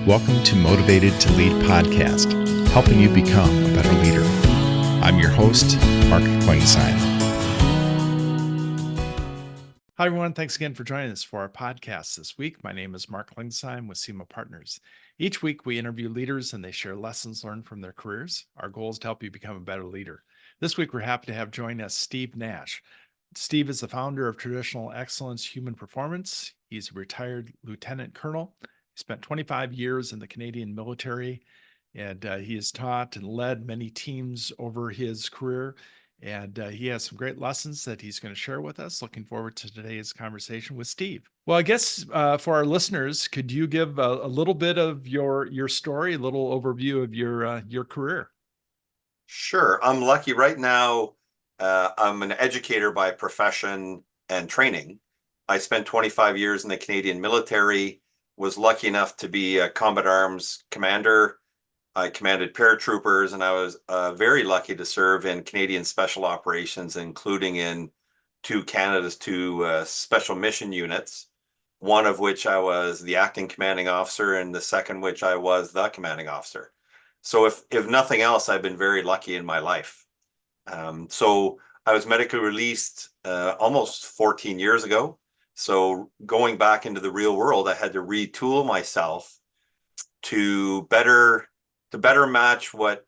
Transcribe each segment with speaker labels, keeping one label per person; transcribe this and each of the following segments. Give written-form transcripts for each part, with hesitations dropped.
Speaker 1: Welcome to Motivated to Lead podcast, helping you become a better leader. I'm your host, Mark Klingsheim. Hi, everyone. Thanks again for joining us for our podcast this week. My name is Mark Klingsheim with SEMA Partners. Each week, we interview leaders and they share lessons learned from their careers. Our goal is to help you become a better leader. This week, we're happy to have join us Steve Nash. Steve is the founder of Traditional Excellence Human Performance. He's a retired lieutenant colonel. He spent 25 years in the Canadian military, and he has taught and led many teams over his career. And he has some great lessons that he's going to share with us. Looking forward to today's conversation with Steve. Well, I guess for our listeners, could you give a little bit of your story, a little overview of your career?
Speaker 2: Sure. I'm lucky right now. I'm an educator by profession and training. I spent 25 years in the Canadian military, was lucky enough to be a combat arms commander. I commanded paratroopers, and I was very lucky to serve in Canadian special operations, including in Canada's two special mission units, one of which I was the acting commanding officer, and the second which I was the commanding officer. So if nothing else, I've been very lucky in my life. So I was medically released almost 14 years ago. So going back into the real world, I had to retool myself to better match what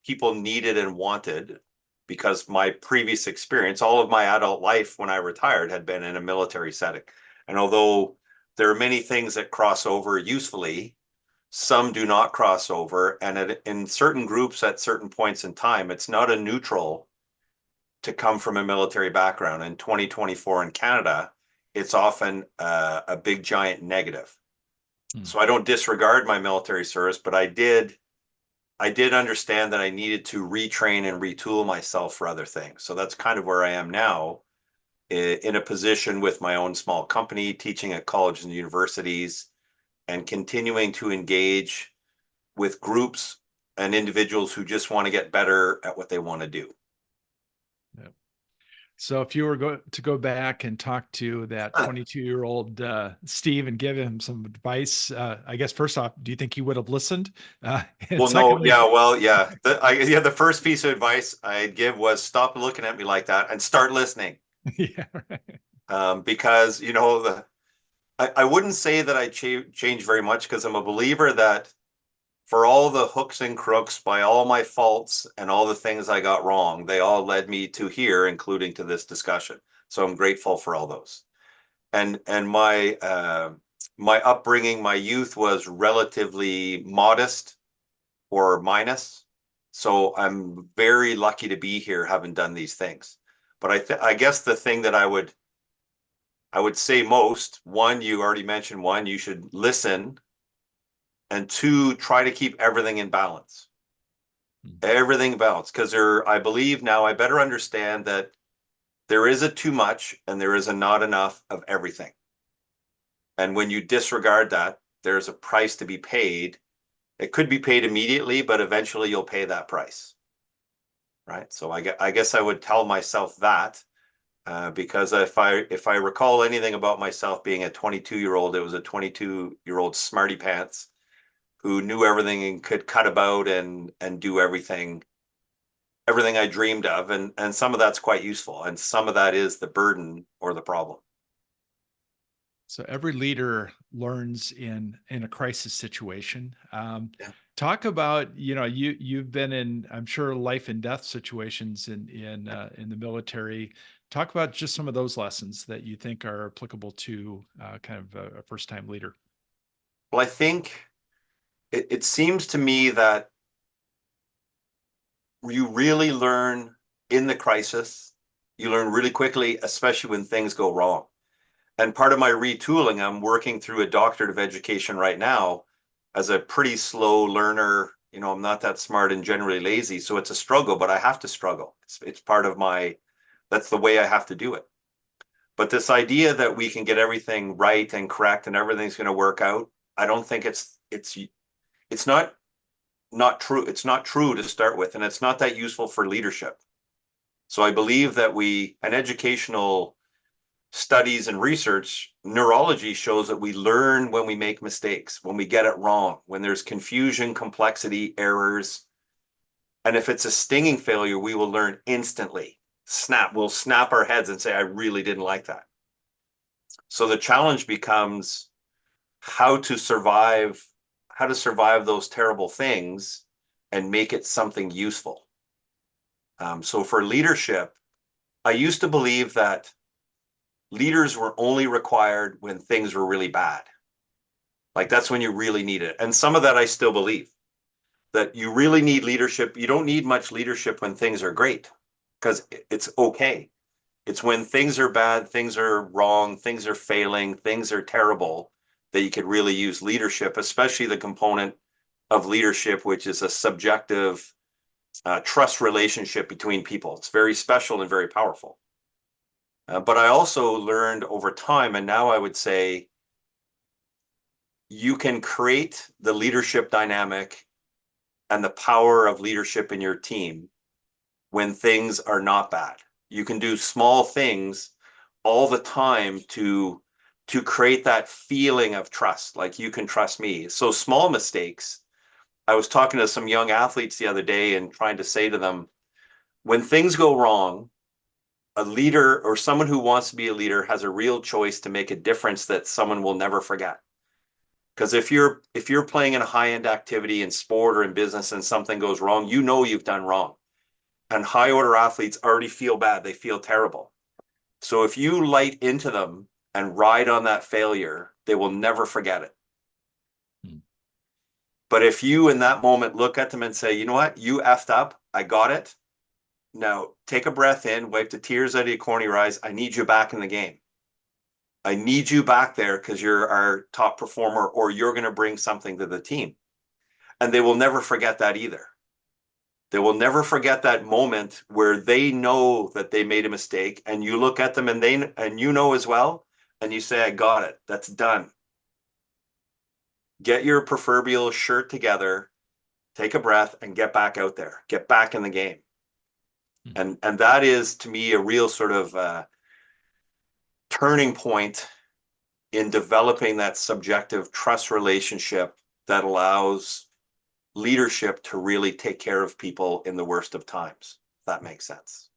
Speaker 2: people needed and wanted, because my previous experience, all of my adult life when I retired, had been in a military setting. And although there are many things that cross over usefully, some do not cross over. And in certain groups at certain points in time, it's not a neutral to come from a military background. In 2024 in Canada, it's often a big giant negative. So I don't disregard my military service, but I did understand that I needed to retrain and retool myself for other things. So that's kind of where I am now, in a position with my own small company, teaching at colleges and universities, and continuing to engage with groups and individuals who just want to get better at what they want to do.
Speaker 1: Yeah. So if you were to go back and talk to that 22-year-old Steve and give him some advice, I guess first off, do you think he would have listened?
Speaker 2: Well, secondly, the first piece of advice I'd give was stop looking at me like that and start listening.
Speaker 1: Yeah, right.
Speaker 2: Because I wouldn't say that I changed very much, because I'm a believer that for all the hooks and crooks, by all my faults and all the things I got wrong, they all led me to here, including to this discussion. So I'm grateful for all those. And my upbringing, my youth was relatively modest or minus. So I'm very lucky to be here, having done these things. But I guess the thing that I would say most, one, you already mentioned, one, you should listen. And two, try to keep everything in balance. Everything in balance. Because I believe now I better understand that there is a too much and there is a not enough of everything. And when you disregard that, there's a price to be paid. It could be paid immediately, but eventually you'll pay that price. Right? So I guess I would tell myself that, because if I recall anything about myself being a 22-year-old, it was a 22-year-old smarty pants who knew everything and could cut about and do everything I dreamed of. And some of that's quite useful. And some of that is the burden or the problem.
Speaker 1: So every leader learns in a crisis situation. Talk about, you've been in, I'm sure, life and death situations in the military. Talk about just some of those lessons that you think are applicable to kind of a first-time leader.
Speaker 2: Well, I think it seems to me that you really learn in the crisis. You learn really quickly, especially when things go wrong. And part of my retooling, I'm working through a doctorate of education right now as a pretty slow learner. I'm not that smart and generally lazy, so it's a struggle, but I have to struggle. It's part of that's the way I have to do it. But this idea that we can get everything right and correct and everything's going to work out, I don't think it's not true. It's not true to start with, and it's not that useful for leadership. So I believe that an educational studies and research, neurology shows that we learn when we make mistakes, when we get it wrong, when there's confusion, complexity, errors. And if it's a stinging failure, we will learn instantly. We'll snap our heads and say, I really didn't like that. So the challenge becomes how to survive those terrible things and make it something useful. So for leadership, I used to believe that leaders were only required when things were really bad. Like that's when you really need it. And some of that I still believe, that you really need leadership. You don't need much leadership when things are great, because it's okay. It's when things are bad, things are wrong, things are failing, things are terrible, that you could really use leadership, especially the component of leadership, which is a subjective trust relationship between people. It's very special and very powerful. But I also learned over time, and now I would say you can create the leadership dynamic and the power of leadership in your team when things are not bad. You can do small things all the time to create that feeling of trust, like you can trust me. So small mistakes. I was talking to some young athletes the other day and trying to say to them, when things go wrong, a leader or someone who wants to be a leader has a real choice to make a difference that someone will never forget. Because if you're playing in a high-end activity in sport or in business and something goes wrong, you know you've done wrong. And high order athletes already feel bad. They feel terrible. So if you light into them and ride on that failure, they will never forget it.
Speaker 1: Hmm.
Speaker 2: But if you in that moment look at them and say, you know what, you effed up, I got it. Now take a breath in, wipe the tears out of your corny eyes. I need you back in the game. I need you back there because you're our top performer, or you're going to bring something to the team. And they will never forget that either. They will never forget that moment where they know that they made a mistake, and you look at them and you know as well, and you say, I got it. That's done. Get your proverbial shirt together, take a breath, and get back out there. Get back in the game. And that is, to me, a real sort of turning point in developing that subjective trust relationship that allows leadership to really take care of people in the worst of times, if that makes sense.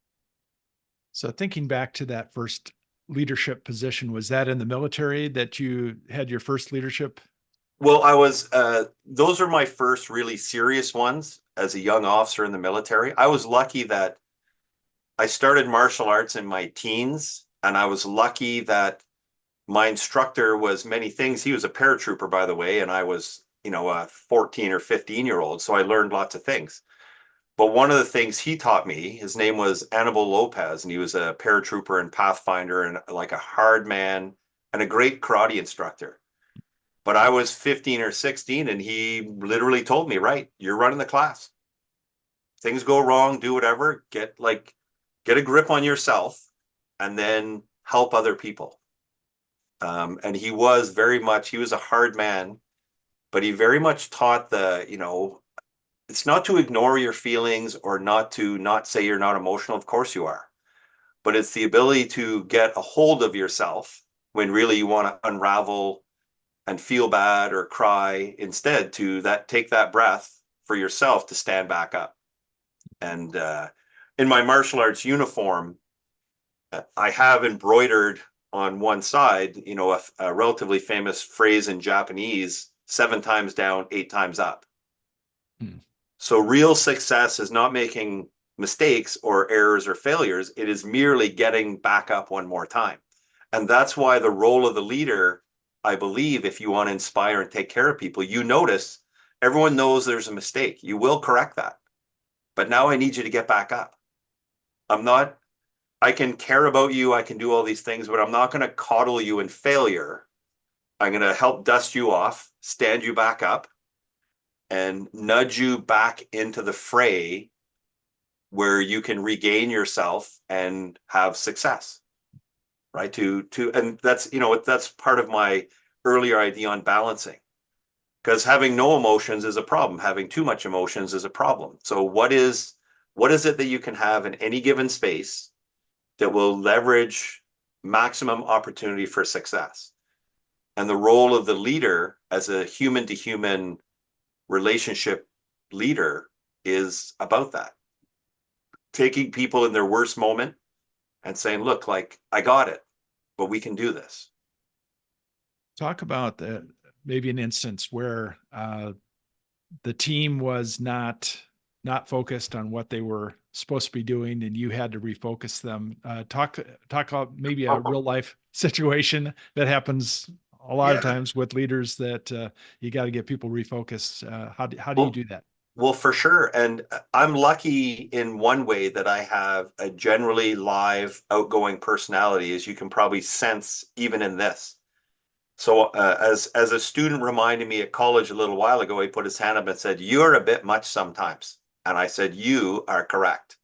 Speaker 1: So thinking back to that first leadership position, was that in the military that you had your first leadership?
Speaker 2: Well, those are my first really serious ones as a young officer in the military. I was lucky that I started martial arts in my teens, and I was lucky that my instructor was many things. He was a paratrooper, by the way, and I was, a 14 or 15-year-old. So I learned lots of things. But one of the things he taught me, his name was Annibal Lopez, and he was a paratrooper and Pathfinder and like a hard man and a great karate instructor. But I was 15 or 16, and he literally told me, right, you're running the class. Things go wrong, do whatever, get a grip on yourself and then help other people. And he was a hard man, but he very much taught it's not to ignore your feelings or not to not say you're not emotional. Of course you are, but it's the ability to get a hold of yourself when really you want to unravel and feel bad or cry, instead to take that breath for yourself to stand back up. And in my martial arts uniform, I have embroidered on one side, a relatively famous phrase in Japanese: 7 times down, 8 times up.
Speaker 1: Hmm.
Speaker 2: So real success is not making mistakes or errors or failures. It is merely getting back up one more time. And that's why the role of the leader, I believe, if you want to inspire and take care of people, you notice everyone knows there's a mistake. You will correct that. But now I need you to get back up. I can care about you. I can do all these things, but I'm not going to coddle you in failure. I'm going to help dust you off, stand you back up, and nudge you back into the fray where you can regain yourself and have success. Right. And that's part of my earlier idea on balancing, because having no emotions is a problem. Having too much emotions is a problem. So what is it that you can have in any given space that will leverage maximum opportunity for success. And the role of the leader as a human to human relationship leader is about that. Taking people in their worst moment and saying, look, like, I got it, but we can do this.
Speaker 1: Talk about maybe an instance where the team was not focused on what they were supposed to be doing, and you had to refocus them. Talk about maybe a real life situation that happens a lot of
Speaker 2: Yeah.
Speaker 1: times with leaders that you got to get people refocused. How do you
Speaker 2: Well,
Speaker 1: do that?
Speaker 2: well, for sure. And I'm lucky in one way that I have a generally live, outgoing personality, as you can probably sense even in this. So as a student reminded me at college a little while ago, he put his hand up and said, "You're a bit much sometimes." And I said, "You are correct,"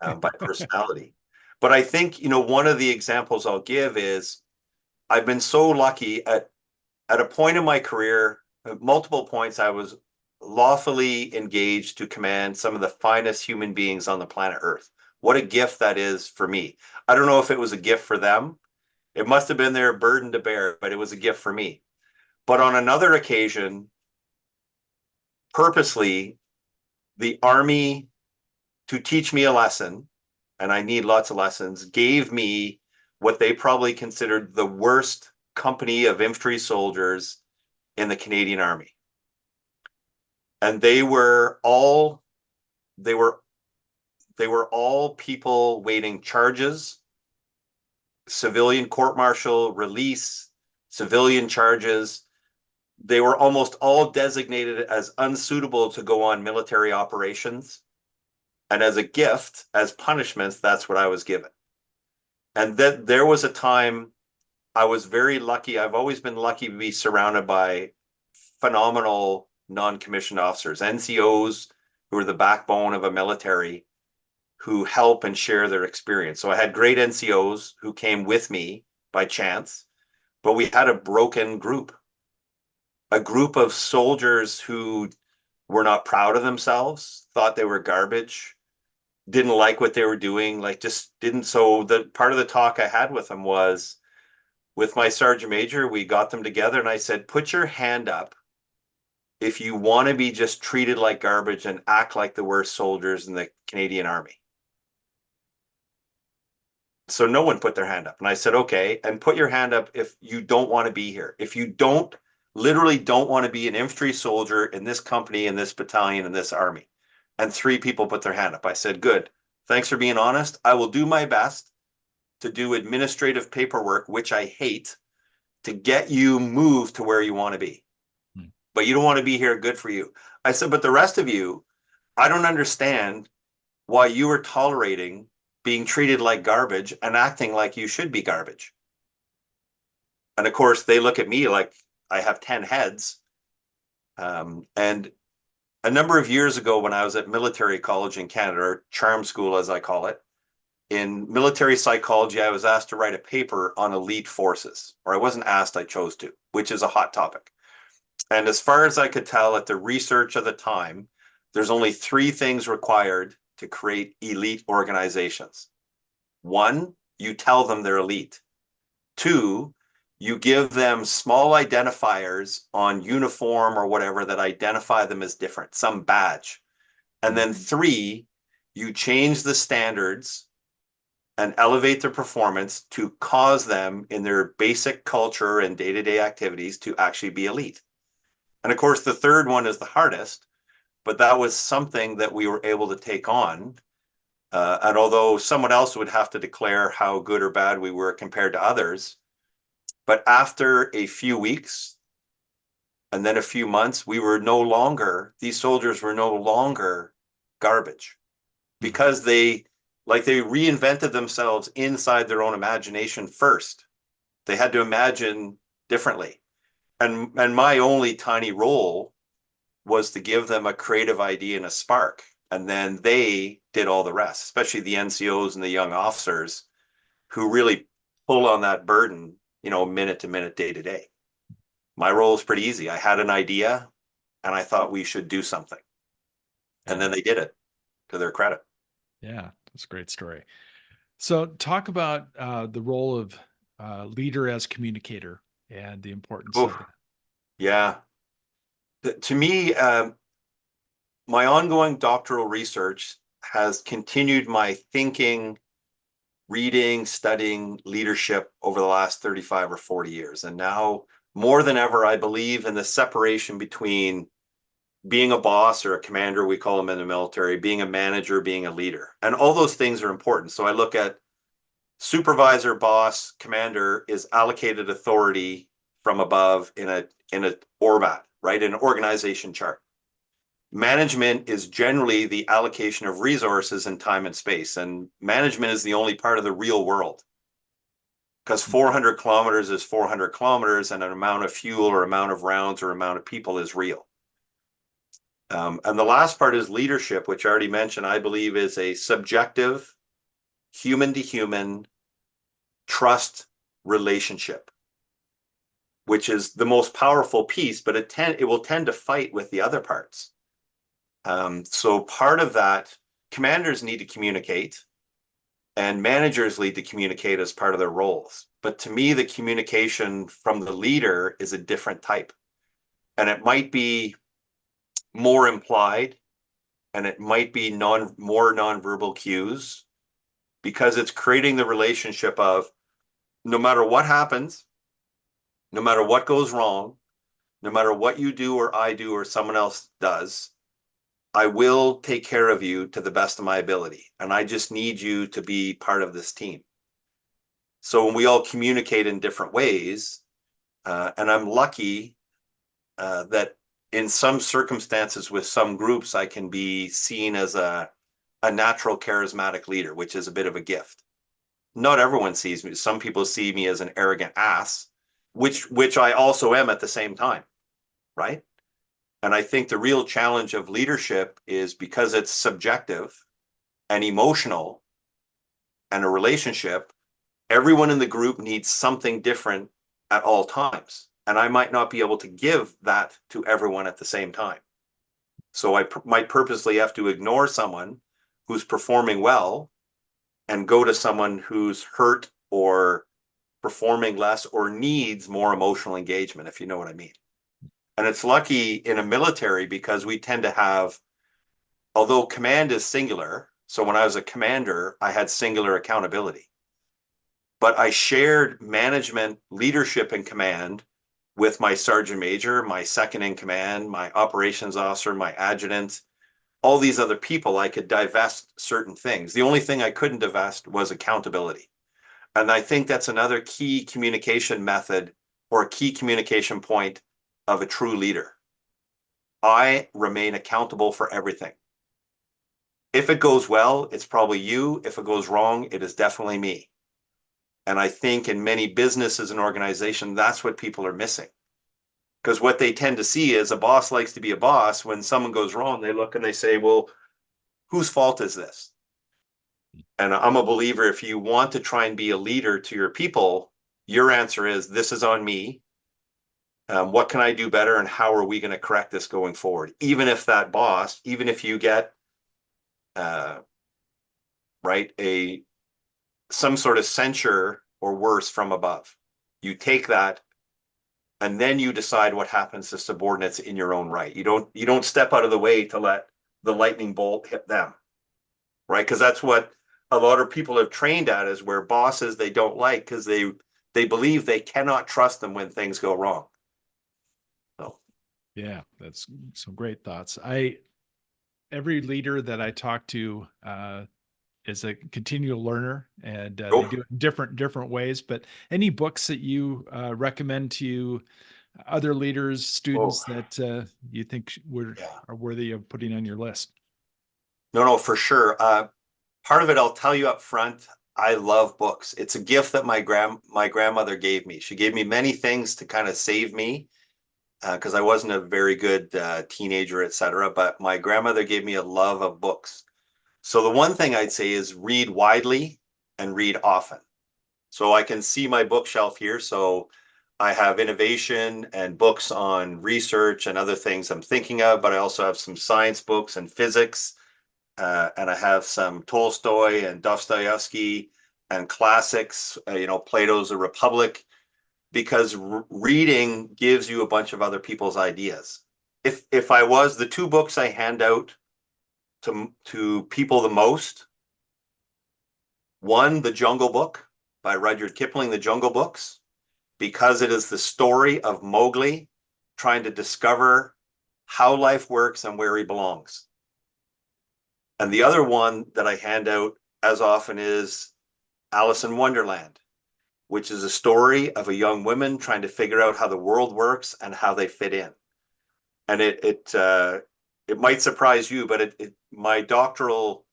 Speaker 2: by personality. But I think, one of the examples I'll give is I've been so lucky at a point in my career, at multiple points, I was lawfully engaged to command some of the finest human beings on the planet Earth. What a gift that is for me. I don't know if it was a gift for them. It must have been their burden to bear, but it was a gift for me. But on another occasion, purposely, the Army, to teach me a lesson, and I need lots of lessons, gave me what they probably considered the worst company of infantry soldiers in the Canadian Army. And they were they were all people waiting charges, civilian court martial, release, civilian charges. They were almost all designated as unsuitable to go on military operations. And as a gift, as punishments, that's what I was given. And then there was a time I was very lucky. I've always been lucky to be surrounded by phenomenal non-commissioned officers, NCOs, who are the backbone of a military, who help and share their experience. So I had great NCOs who came with me by chance, but we had a broken group, a group of soldiers who were not proud of themselves, thought they were garbage, didn't like what they were doing, like just didn't. So the part of the talk I had with them was, with my sergeant major, we got them together and I said, put your hand up if you want to be just treated like garbage and act like the worst soldiers in the Canadian Army. So no one put their hand up. And I said, okay, and put your hand up if you don't want to be here. If you literally don't want to be an infantry soldier in this company, in this battalion, in this army. And 3 people put their hand up. I said, good. Thanks for being honest. I will do my best to do administrative paperwork, which I hate, to get you moved to where you want to be. But you don't want to be here, good for you. I said, but the rest of you, I don't understand why you are tolerating being treated like garbage and acting like you should be garbage. And of course, they look at me like I have 10 heads. And a number of years ago, when I was at military college in Canada, or charm school, as I call it, in military psychology, I was asked to write a paper on elite forces, or I wasn't asked, I chose to, which is a hot topic. And as far as I could tell at the research of the time, there's only 3 things required to create elite organizations. 1, you tell them they're elite. 2, you give them small identifiers on uniform or whatever that identify them as different, some badge. And then 3, you change the standards and elevate their performance to cause them in their basic culture and day-to-day activities to actually be elite. And of course, the third one is the hardest, but that was something that we were able to take on. And although someone else would have to declare how good or bad we were compared to others, but after a few weeks and then a few months, these soldiers were no longer garbage, because they reinvented themselves inside their own imagination first. They had to imagine differently. And my only tiny role was to give them a creative idea and a spark. And then they did all the rest, especially the NCOs and the young officers who really pull on that burden, minute to minute, day to day. My role is pretty easy. I had an idea and I thought we should do something. And then they did it, to their credit.
Speaker 1: Yeah, that's a great story. So, talk about the role of leader as communicator and the importance of
Speaker 2: Oof,
Speaker 1: that.
Speaker 2: yeah. To me, my ongoing doctoral research has continued my thinking, reading, studying leadership over the last 35 or 40 years. And now, more than ever, I believe in the separation between being a boss or a commander, we call them in the military, being a manager, being a leader. And all those things are important. So I look at supervisor, boss, commander is allocated authority from above in a ORMAT, right? In an organization chart. Management is generally the allocation of resources in time and space. And management is the only part of the real world because 400 kilometers is 400 kilometers and an amount of fuel or amount of rounds or amount of people is real. And the last part is leadership, which I already mentioned, I believe is a subjective, human to human trust relationship, which is the most powerful piece, but it will tend to fight with the other parts. So part of that, commanders need to communicate and managers need to communicate as part of their roles. But to me, the communication from the leader is a different type. And it might be more implied and it might be more nonverbal cues because it's creating the relationship of no matter what happens, no matter what goes wrong, no matter what you do or I do or someone else does, I will take care of you to the best of my ability. And I just need you to be part of this team. So when we all communicate in different ways, and I'm lucky that in some circumstances with some groups, I can be seen as a natural charismatic leader, which is a bit of a gift. Not everyone sees me. Some people see me as an arrogant ass, which I also am at the same time, right? And I think the real challenge of leadership is because it's subjective and emotional and a relationship, everyone in the group needs something different at all times. And I might not be able to give that to everyone at the same time. So I might purposely have to ignore someone who's performing well and go to someone who's hurt or performing less or needs more emotional engagement, if you know what I mean. And it's lucky in a military because we tend to have, although command is singular, so when I was a commander, I had singular accountability. But I shared management, leadership, and command with my sergeant major, my second in command, my operations officer, my adjutant, all these other people. I could divest certain things. The only thing I couldn't divest was accountability. And I think that's another key communication method or a key communication point of a true leader. I remain accountable for everything. If it goes well, it's probably you. If it goes wrong, it is definitely me. And I think in many businesses and organizations, that's what people are missing. Because what they tend to see is a boss likes to be a boss. When someone goes wrong, they look and they say, well, whose fault is this? And I'm a believer, if you want to try and be a leader to your people, your answer is, this is on me. What can I do better? And how are we going to correct this going forward? Even if that boss, even if you get, right, some sort of censure or worse from above, you take that and then you decide what happens to subordinates in your own right. You don't step out of the way to let the lightning bolt hit them, right? Because that's what a lot of people have trained at, is where bosses they don't like because they believe they cannot trust them when things go wrong. So
Speaker 1: Yeah, that's some great thoughts. Every leader that I talk to is a continual learner, and they
Speaker 2: oh
Speaker 1: do it in different ways. But any books that you recommend to other leaders,
Speaker 2: oh
Speaker 1: students that you think
Speaker 2: yeah,
Speaker 1: are worthy of putting on your list?
Speaker 2: no, for sure. Part of it, I'll tell you up front. I love books. It's a gift that my grandmother gave me. She gave me many things to kind of save me because I wasn't a very good teenager, etc. But my grandmother gave me a love of books. So the one thing I'd say is read widely and read often. So I can see my bookshelf here. So I have innovation and books on research and other things I'm thinking of, but I also have some science books and physics, and I have some Tolstoy and Dostoevsky. and classics, Plato's A Republic, because reading gives you a bunch of other people's ideas. If I was the two books I hand out to people the most, one, The Jungle Book by Rudyard Kipling, The Jungle Books, because it is the story of Mowgli trying to discover how life works and where he belongs. And the other one that I hand out as often is Alice in Wonderland, which is a story of a young woman trying to figure out how the world works and how they fit in. And it might surprise you, but my doctoral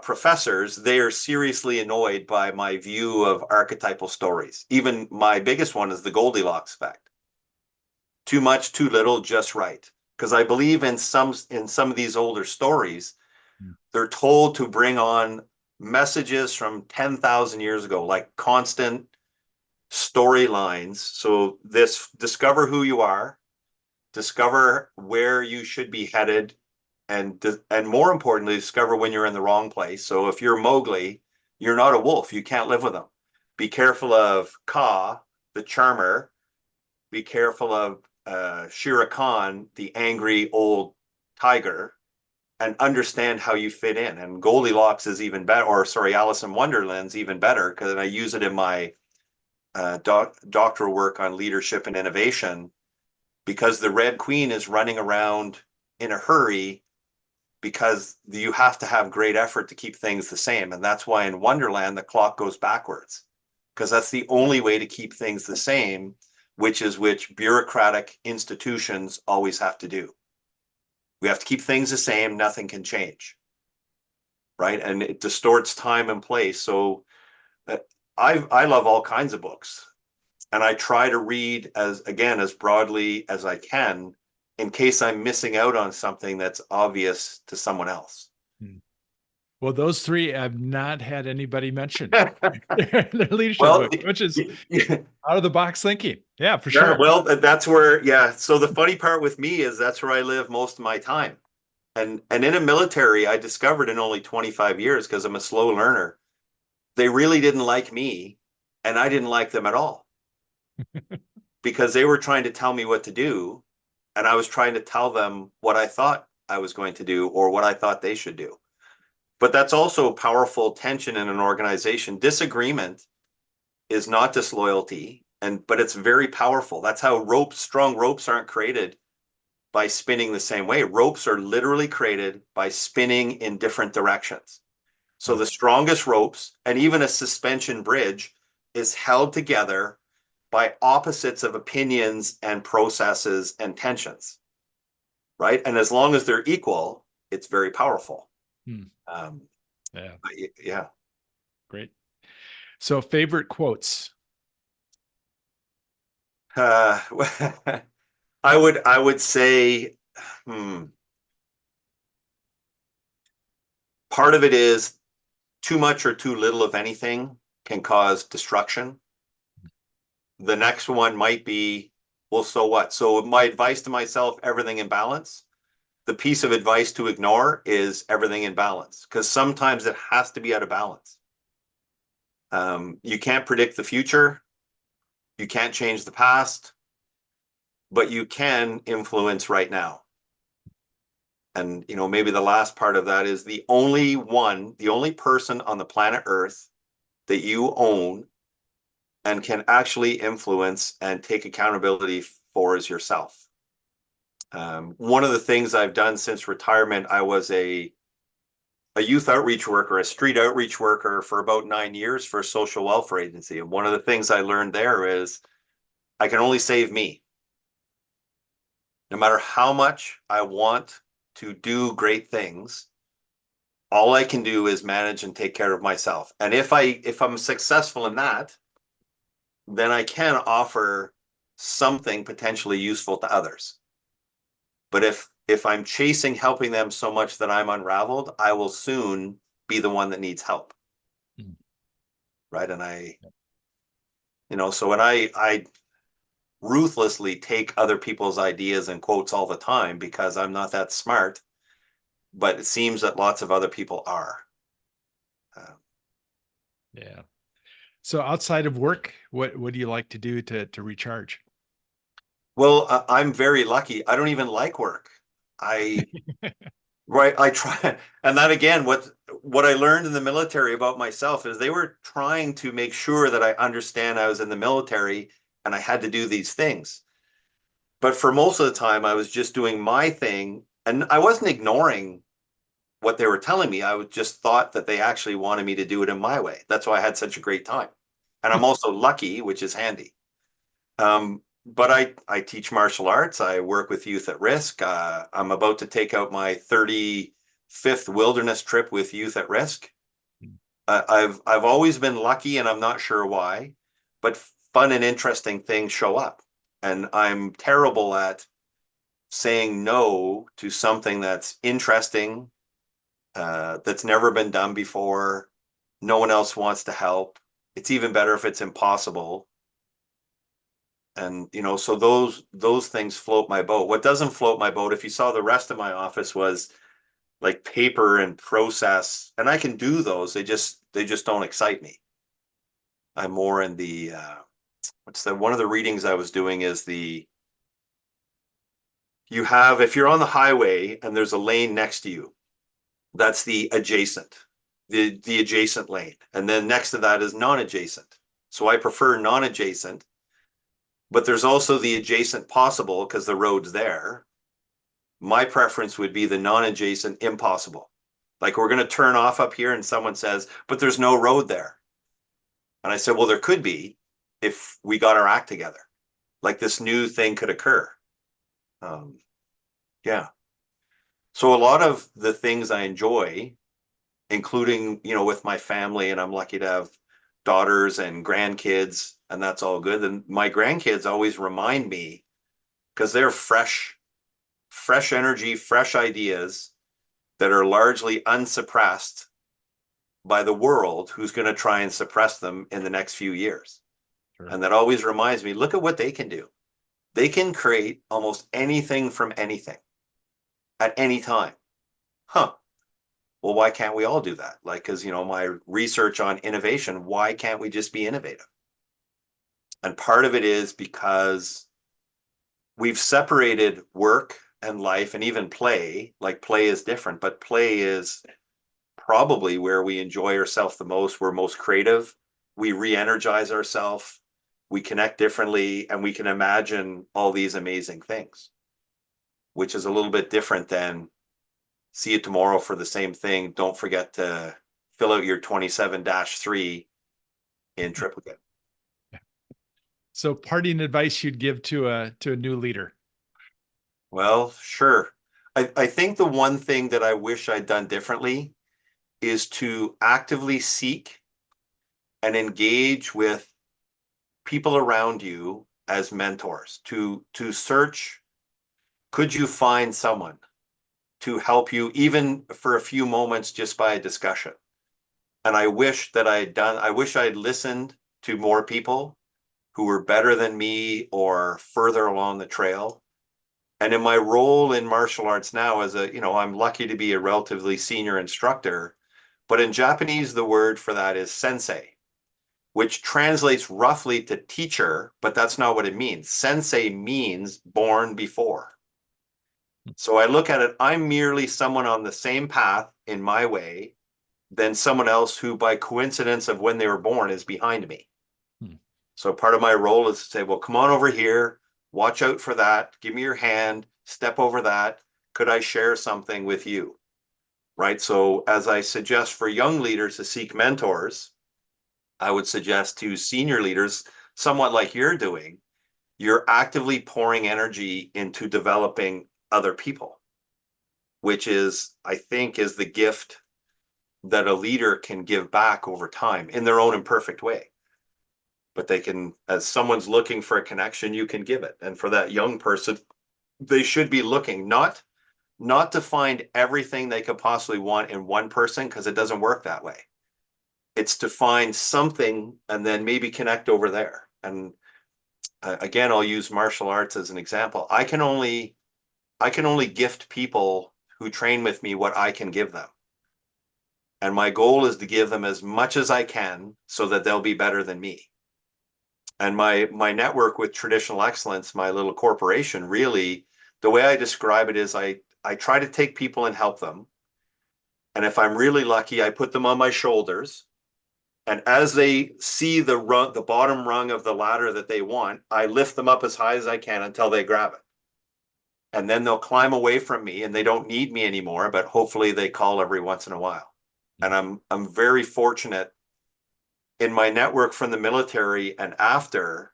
Speaker 2: professors, they are seriously annoyed by my view of archetypal stories. Even my biggest one is the Goldilocks effect. Too much, too little, just right. Because I believe in some of these older stories, they're told to bring on messages from 10,000 years ago, like constant storylines. So this discover who you are, discover where you should be headed, and more importantly, discover when you're in the wrong place. So if you're Mowgli, you're not a wolf. You can't live with them. Be careful of Kaa, the charmer. Be careful of Shere Khan, the angry old tiger, and understand how you fit in. And Goldilocks is even better, or sorry, Alice in Wonderland's even better, because I use it in my doctoral work on leadership and innovation, because the Red Queen is running around in a hurry because you have to have great effort to keep things the same. And that's why in Wonderland, the clock goes backwards, because that's the only way to keep things the same, which bureaucratic institutions always have to do. We have to keep things the same. Nothing can change. Right. And it distorts time and place. So I love all kinds of books, and I try to read as broadly as I can in case I'm missing out on something that's obvious to someone else.
Speaker 1: Well, those three have not had anybody mention their leadership book, which is out of the box thinking. Yeah, for sure.
Speaker 2: Well, that's where, yeah. So the funny part with me is that's where I live most of my time. And in a military, I discovered in only 25 years, because I'm a slow learner, they really didn't like me, and I didn't like them at all. Because they were trying to tell me what to do, and I was trying to tell them what I thought I was going to do or what I thought they should do. But that's also powerful tension in an organization. Disagreement is not disloyalty, but it's very powerful. That's how strong ropes aren't created by spinning the same way. Ropes are literally created by spinning in different directions. So the strongest ropes, and even a suspension bridge, is held together by opposites of opinions and processes and tensions, right? And as long as they're equal, it's very powerful. Yeah.
Speaker 1: Great. So favorite quotes?
Speaker 2: I would say, part of it is too much or too little of anything can cause destruction. The next one might be, well, so what? So my advice to myself, everything in balance. The piece of advice to ignore is everything in balance, because sometimes it has to be out of balance. You can't predict the future. You can't change the past, but you can influence right now. And, maybe the last part of that is the only person on the planet Earth that you own and can actually influence and take accountability for is yourself. One of the things I've done since retirement, I was a youth outreach worker, a street outreach worker for about 9 years for a social welfare agency. And one of the things I learned there is I can only save me. No matter how much I want to do great things, all I can do is manage and take care of myself. And if I'm successful in that, then I can offer something potentially useful to others. But if I'm chasing helping them so much that I'm unraveled, I will soon be the one that needs help. Right. And so when I ruthlessly take other people's ideas and quotes all the time, because I'm not that smart, but it seems that lots of other people are.
Speaker 1: Yeah. So outside of work, what do you like to do to recharge?
Speaker 2: Well, I'm very lucky. I don't even like work. I Right, I try, and that again, what I learned in the military about myself is they were trying to make sure that I understand I was in the military and I had to do these things. But for most of the time, I was just doing my thing, and I wasn't ignoring what they were telling me. I was just thought that they actually wanted me to do it in my way. That's why I had such a great time. And I'm also lucky, which is handy. But I teach martial arts. I work with youth at risk. I'm about to take out my 35th wilderness trip with youth at risk. I've always been lucky, and I'm not sure why, but fun and interesting things show up. And I'm terrible at saying no to something that's interesting, that's never been done before. No one else wants to help. It's even better if it's impossible. And so those things float my boat. What doesn't float my boat, if you saw the rest of my office, was like paper and process, and I can do those. They just don't excite me. I'm more in the what's the one of the readings I was doing is the you have if you're on the highway and there's a lane next to you, that's the adjacent lane, and then next to that is non-adjacent. So I prefer non-adjacent, but there's also the adjacent possible because the road's there. My preference would be the non-adjacent impossible. Like we're going to turn off up here and someone says, but there's no road there. And I said, well, there could be if we got our act together. Like this new thing could occur. Um, yeah. So a lot of the things I enjoy, including, with my family, and I'm lucky to have daughters and grandkids, and that's all good. And my grandkids always remind me because they're fresh energy, fresh ideas that are largely unsuppressed by the world who's going to try and suppress them in the next few years.
Speaker 1: Sure.
Speaker 2: And that always reminds me, look at what they can do. They can create almost anything from anything at any time. Huh. Well, why can't we all do that? Like, because, my research on innovation, why can't we just be innovative? And part of it is because we've separated work and life and even play. Like, play is different, but play is probably where we enjoy ourselves the most. We're most creative. We re-energize ourselves. We connect differently, and we can imagine all these amazing things, which is a little bit different than see you tomorrow for the same thing. Don't forget to fill out your 27-3 in triplicate.
Speaker 1: So parting advice you'd give to a new leader.
Speaker 2: Well, sure. I think the one thing that I wish I'd done differently is to actively seek and engage with people around you as mentors, to search, could you find someone to help you even for a few moments just by a discussion? And I wish I'd listened to more people who were better than me or further along the trail. And in my role in martial arts now I'm lucky to be a relatively senior instructor, but in Japanese, the word for that is sensei, which translates roughly to teacher, but that's not what it means. Sensei means born before. So I look at it, I'm merely someone on the same path in my way than someone else who, by coincidence of when they were born, is behind me.
Speaker 1: Hmm.
Speaker 2: So part of my role is to say, well, come on over here, watch out for that, give me your hand, step over that. Could I share something with you? Right. So as I suggest for young leaders to seek mentors, I would suggest to senior leaders, somewhat like you're doing, you're actively pouring energy into developing other people, which is, I think, is the gift that a leader can give back over time in their own imperfect way. But they can, as someone's looking for a connection, you can give it. And for that young person, they should be looking not to find everything they could possibly want in one person, because it doesn't work that way. It's to find something and then maybe connect over there. And again, I'll use martial arts as an example. I can only gift people who train with me what I can give them. And my goal is to give them as much as I can so that they'll be better than me. And my network with Traditional Excellence, my little corporation, really, the way I describe it is I try to take people and help them. And if I'm really lucky, I put them on my shoulders. And as they see the bottom rung of the ladder that they want, I lift them up as high as I can until they grab it. And then they'll climb away from me and they don't need me anymore, but hopefully they call every once in a while. And I'm very fortunate in my network from the military and after.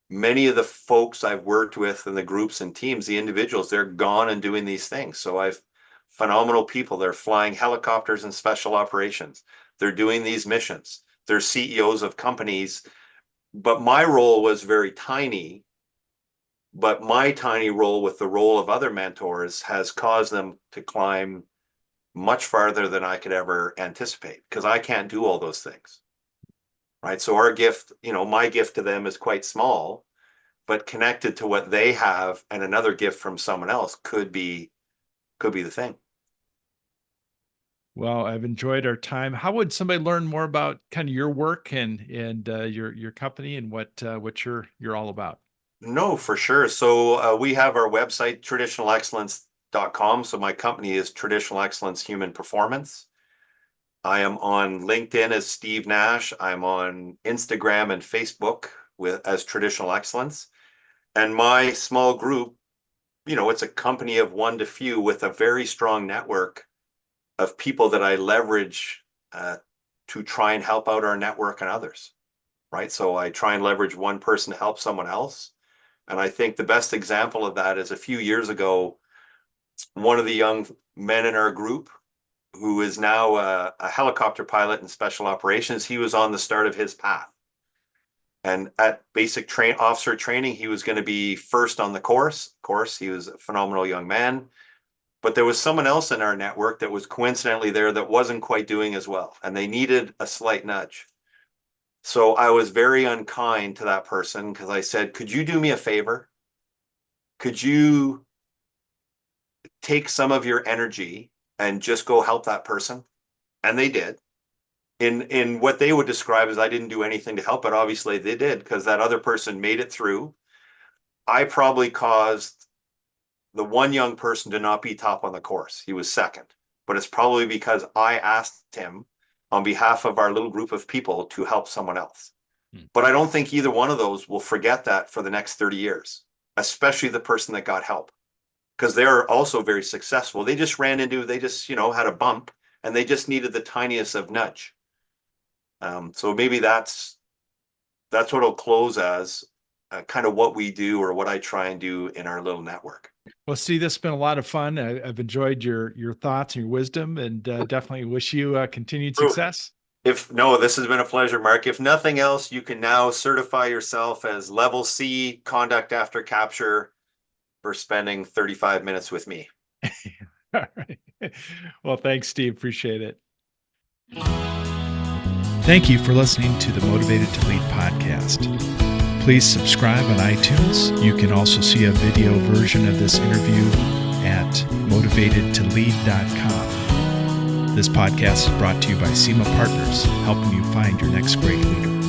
Speaker 2: Many of the folks I've worked with in the groups and teams, the individuals, they're gone and doing these things. So I've phenomenal people. They're flying helicopters and special operations. They're doing these missions. They're CEOs of companies. But my role was very tiny. But my tiny role with the role of other mentors has caused them to climb much farther than I could ever anticipate, because I can't do all those things. Right. So our gift, my gift to them is quite small, but connected to what they have and another gift from someone else could be the thing.
Speaker 1: Well, I've enjoyed our time. How would somebody learn more about kind of your work and your company and what you're all about?
Speaker 2: No, for sure. So we have our website, traditionalexcellence.com. So my company is Traditional Excellence Human Performance. I am on LinkedIn as Steve Nash. I'm on Instagram and Facebook as Traditional Excellence. And my small group, it's a company of one to few with a very strong network of people that I leverage to try and help out our network and others. Right. So I try and leverage one person to help someone else. And I think the best example of that is a few years ago, one of the young men in our group, who is now a helicopter pilot in special operations, he was on the start of his path. And at basic officer training, he was going to be first on the course. Of course, he was a phenomenal young man. But there was someone else in our network that was coincidentally there that wasn't quite doing as well. And they needed a slight nudge. So I was very unkind to that person because I said, could you do me a favor? Could you take some of your energy and just go help that person? And they did. In what they would describe as I didn't do anything to help, but obviously they did, because that other person made it through. I probably caused the one young person to not be top on the course. He was second, but it's probably because I asked him on behalf of our little group of people to help someone else. But I don't think either one of those will forget that for the next 30 years, especially the person that got help, because they're also very successful. They just had a bump and they just needed the tiniest of nudge. So maybe that's what it'll close as kind of what we do, or what I try and do in our little network.
Speaker 1: Well, Steve, this has been a lot of fun. I've enjoyed your thoughts and your wisdom, and definitely wish you continued success.
Speaker 2: This has been a pleasure, Mark. If nothing else, you can now certify yourself as level C conduct after capture for spending 35 minutes with me.
Speaker 1: All right. Well, thanks, Steve. Appreciate it. Thank you for listening to the Motivated to Lead podcast. Please subscribe on iTunes. You can also see a video version of this interview at motivatedtolead.com. This podcast is brought to you by SEMA Partners, helping you find your next great leader.